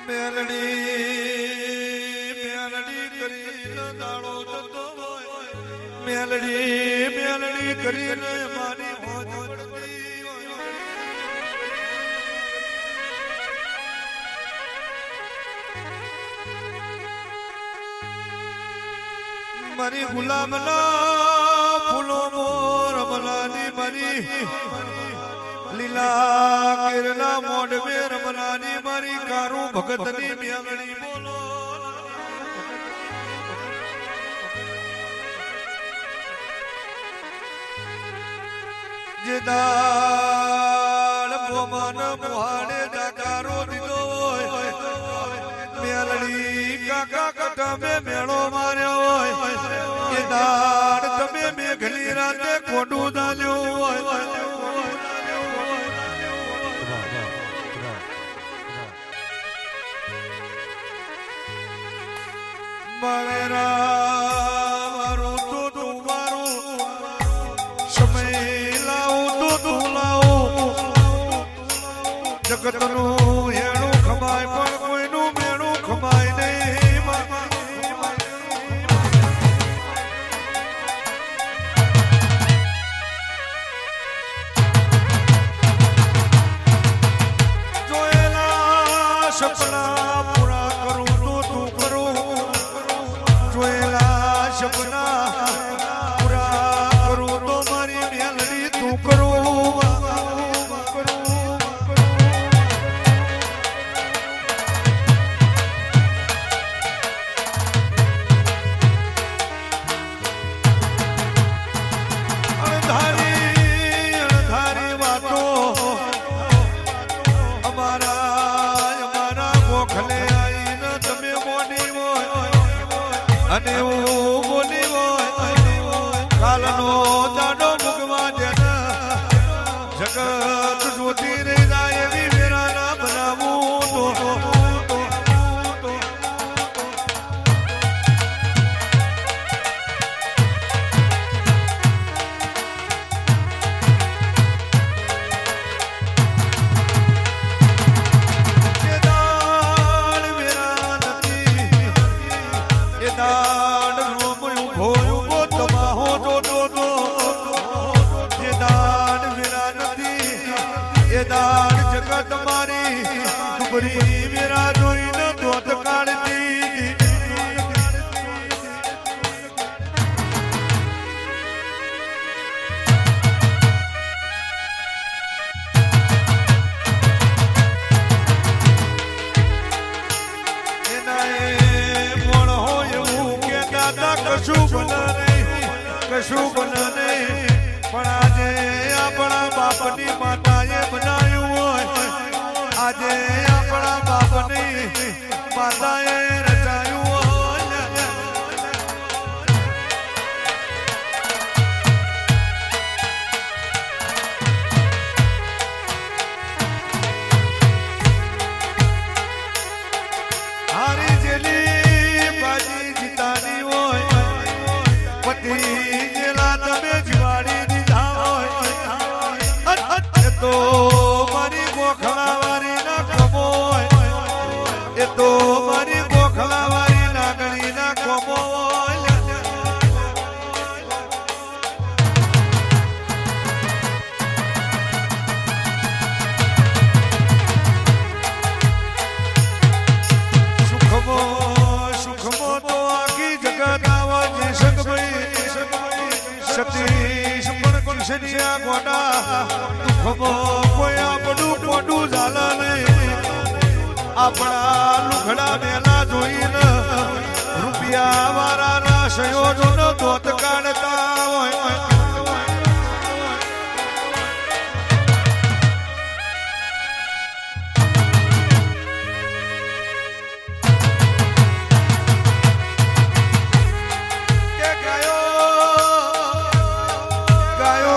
મેલડી કરીને દાડો જતો હોય મેલડી કરીને મારી હોજ પડતી હોય મારી ગુલામના ફૂલો મોર રમલાની મારી લીલા કેરલા મોઢવે રમલાની મારી કારું ભગતની મેલડી બોલો જે દાળ ભોમન મોહાડે જાકારો દીધો હોય મેલડી કાકા કટમે મેળો માર્યો હોય એ દાળ તમે મેઘલી રાતે ખોટું દાલ્યું હોય મારું તો તું મારું સમય લાવું તો તું લાવું જગતનું હેણું ખમાય પણ કોઈનું મેણું ખમાય નહીં જોયેલા સપના પૂરા કરું તો તું કરું જોયેલા સપના પૂરા કરું તો મારી મેલડી તું કરું અણધારી વાતો અમારા ગોખલે આવીને તમે મોડી હોય અને એવું બોલી હોય કાલનો દાડો ભગવા દેને જગત જોતી રહી જાય એવી વેરાના બનાવું તો દાડ રોમયું ભોયું ગો તમાહો દો જે દાડ વેરા નથી એ દાડ જગત મારી ડુબરી વેરા જોઈને દોત કાઢતી કશું બને નહીં પણ આજે આપણા બાપની માતાએ બનાવ્યું હોય આજે આપણા બાપની માતાએ રચાયું હોય હારી જેલી બાજી જીતાની હોય જેલા તમે જીવાડી દીધા હોય તો મારી ગોખલાવારી ના ખમો હોય એ તો મારી ગોખલાવારી નાગણી ના ખમો હોય સુખમો તો આખી જગત આવા જઈ શકભાઈ સતીશ પણ કુંસનિયા ગોડા દુઃખમો કોઈ આપણું મોઢું ઝાલા નહીં આપણા લુખડા મેલા જોઈને રૂપિયા વાળાના સંયોજનો દોત કાઢતા હોય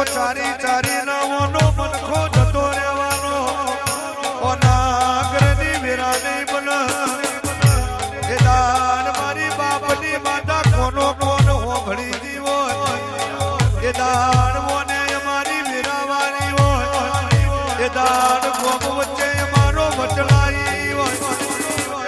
ચારી ચારી નામોનો મનખો જતો રહેવાનો ઓનાગરની વેરા નહીં બને એ દાન મારી બાપની માતા કોનો કોનો હોભળી દી હોય એ દાન મોને અમારી વેરાવાળી હોય એ દાન ગોમ વચ્ચે અમારો વચલાઈ હોય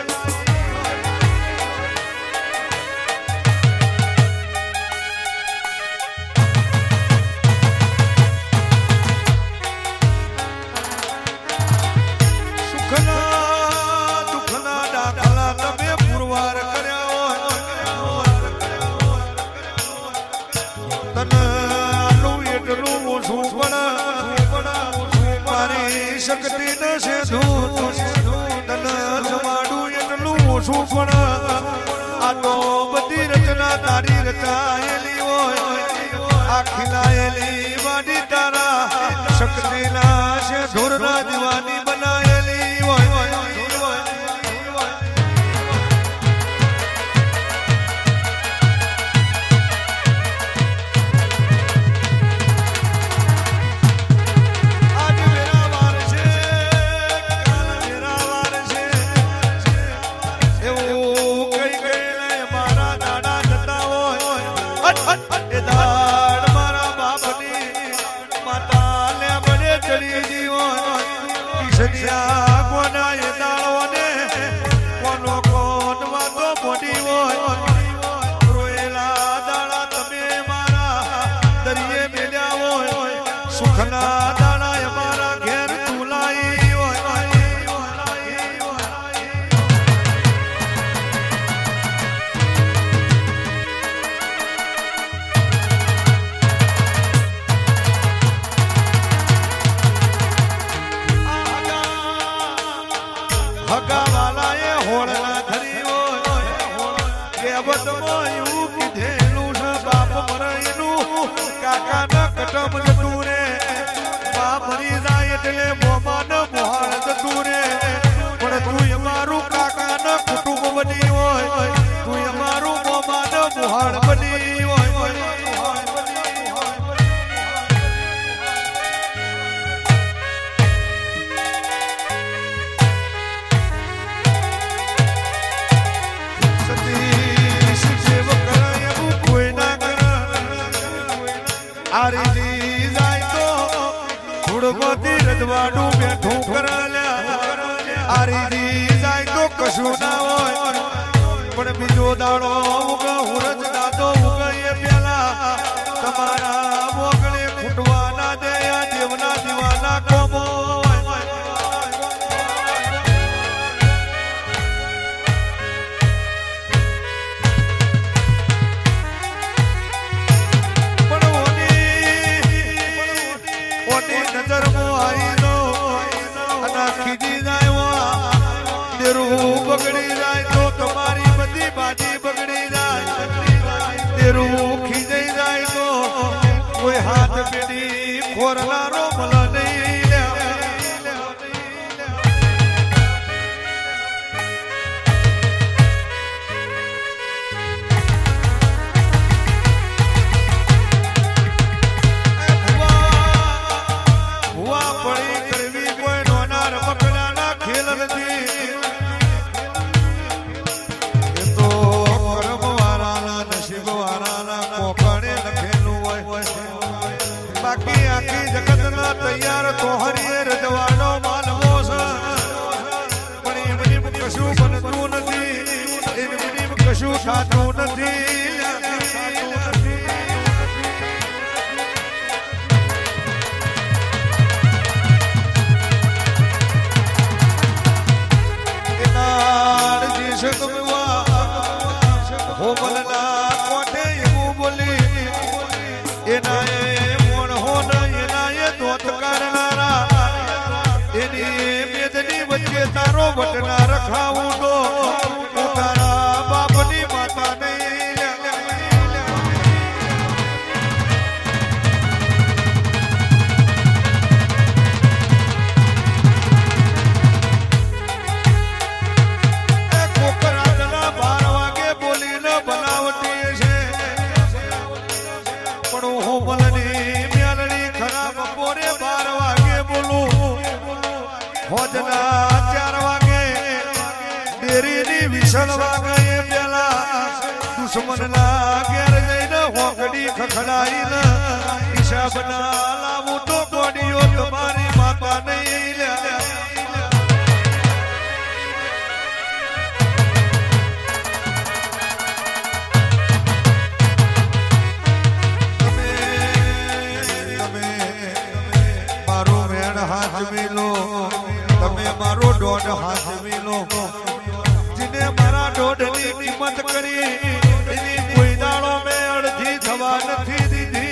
શક્તિ ન છે તન જમાડું એટલું ઓછું પણ આ તો બધી રચના તારી રચાયેલી હોય આ ખીલાયેલી વાડી તારા શક્તિના છે ઢોરના દીવાની બનાયેલી હોય સુખના દાણા અમારા ઘેર તુલાઈ હગાવાલા એ હોળના ધરી કહેવતમાં એવું કીધેલું છે બાપ મરાયનું કાકા ના કટમ જતું રે મરી જાય એટલે મોમાન મોહાળ જતું રે પણ તું અમારું કાકા ન કુટુંબ બની હોય તું અમારું મોમાન મોહાળ બની હોય સતી કરે એવું કોઈ ના કરે આરી ગોતી રજવાડું બેઠું કરાલ્યા આરી જાય તો કશું ના હોય પણ બીજો દાડો ઉગા હુરજ દાદો ઉગાઈએ પેલા તમારા મોગળે ખૂટવા ના દે આ દેવના દીવાના કોમો બગડી જાય તો તમારી બધી બાજી બગડી જાય તેરું ખીજાઈ જાય તો કોઈ હાથ પેઢી ખોરનારો મલ નહીં ભુવા પડી કરવી કોઈ નોના રમકડાના ખેલ નથી બાકી આખી જગત ના તૈયાર તો હરિયે રજવાડો માનવો છે પણ એમની કશું બનતું નથી એમની કશું થતું નથી હોમલના કોઠે એવું બોલી એના વચ્ચે તારો વટના રખાવું તો તારા બાપની માતા નહીં કોકરાટના 12 વાગે બોલીને બનાવતી છે પણ હું મલની મેલડી ખરા બપોરે 12 વાગે બોલું હોજના 4 વાગે ડેરીની વિસલ વાગે પેલા દુશ્મનના ઘેર જઈને હોકડી ખખડાઈને હિસાબના લાવું તો કોડીઓ તમારી માતા નહીં મારો વેણ હાથ મિલો તમે મારો દોઢ હાથ મિલો જેને મારા દોઢની કિંમત કરી એની કોઈ દાડો મેં અડધી થવા નથી દીધી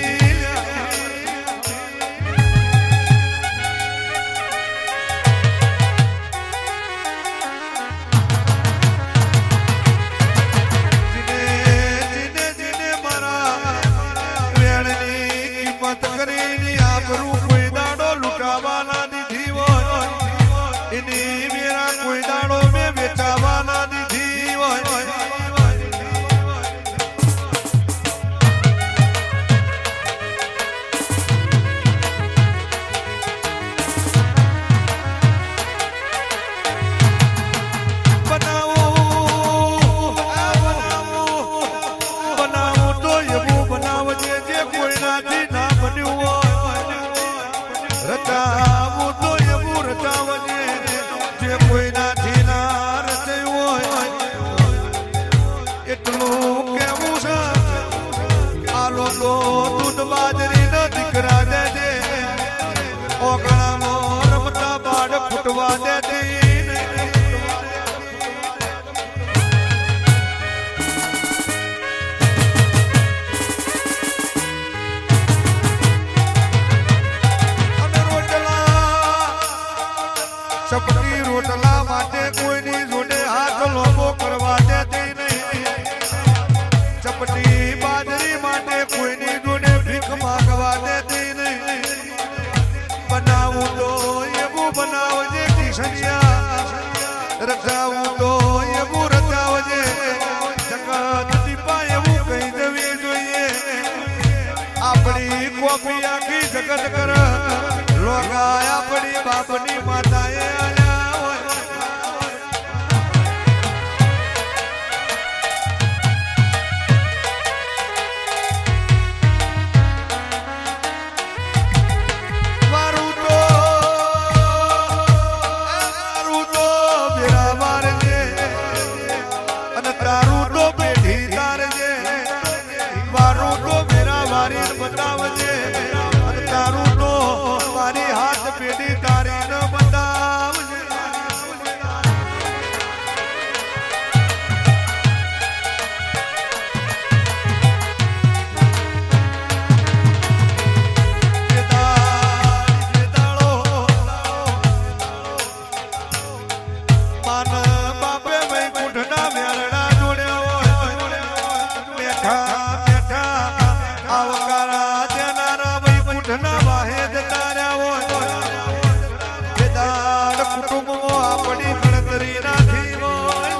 ઓગણામાં રમતા બાળ ફૂટવા દેતી નહીં. ચપટી રોટલા માટે કોઈની જોડે હાથ લોબો કરવા દેતી નહીં. ચપટી બાજરી માટે કોઈની જોડે ભીખ માંગવા દેતી નહીં. બનાવું તો એવું બનાવજે કિશનિયા, રચાવું તો એવું રચાવજે. જગત દીપા એવું કહી દેવી જોઈએ. આપણી કોપી આખી જગત કર લોગા આપણી બાપની માતાએ આલ્યા હોય. મારું તો બેરા મારજે અને તારું તો પેઢી તારજે. મારું તો બેરા મારી બતાવજે અને તારું તો મારી હાથ પેઢી તારી ન બતાવજે. માન બાપે વૈકુંઠના મેળડા જોડ્યા હોય. બેઠા બેઠા આવકારા દેનારા વૈકુંઠના વાહે જતા રહ્યા હોય. બેદાડ કુટુંબમાં આપણી ગણતરી નથી હોય.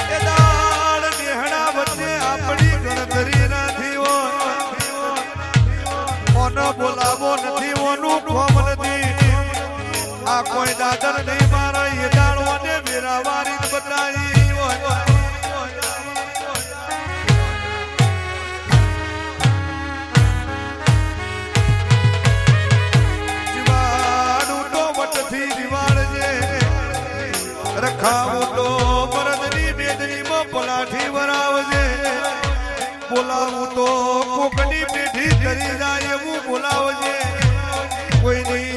બેદાડ નેહડા વચ્ચે આપણી ગણતરી નથી હોય. ઓનો બોલાવો નથી, ઓનું કોમ નથી. આ કોઈ દાદર નહીં મારા એ દાડો ને મેરા વારી બતાવી હોય. જીવાડું તો વટથી જીવાડજે. રખાવું તો મરદની બેદરીમાં પલાઠી વરાવજે. બોલાવું તો કોકની પેઢી કરી જાય એવું બોલાવજે. કોઈની